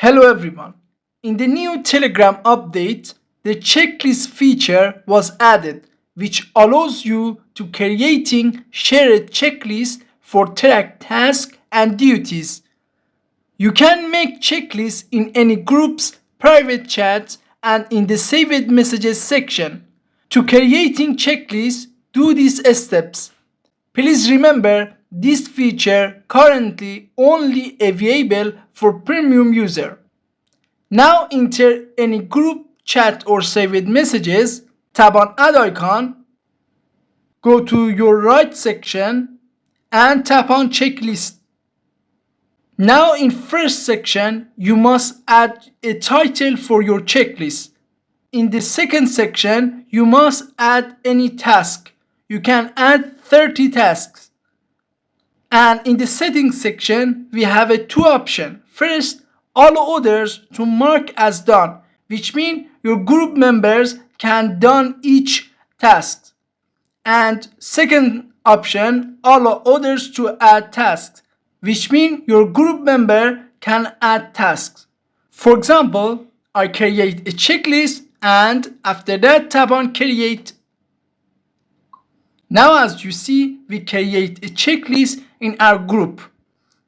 Hello everyone. In the new Telegram update, the checklist feature was added, which allows you to creating shared checklists for track tasks and duties. You can make checklists in any groups, private chats, and in the saved messages section. To creating checklists, do these steps. Please remember this feature currently only available for premium user. Now enter any group, chat or saved messages, tap on add icon, go to your right section and tap on checklist. Now in first section you must add a title for your checklist. In the second section you must add any task. You can add 30 tasks. And in the settings section we have two options. First, all others to mark as done, which means your group members can done each task. And second option, all others to add tasks, which means your group member can add tasks. For example, I create a checklist and after that tap on create. Now as you see, we create a checklist in our group.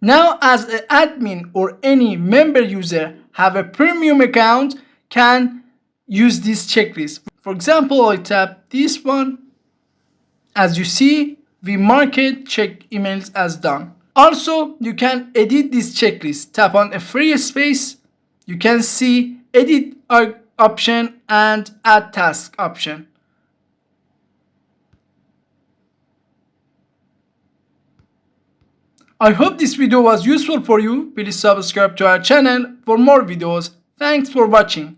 Now as an admin or any member user have a premium account can use this checklist. For example, I tap this one. As you see, we mark it check emails as done. Also, you can edit this checklist. Tap on a free space. You can see edit option and add task option. I hope this video was useful for you. Please subscribe to our channel for more videos. Thanks for watching.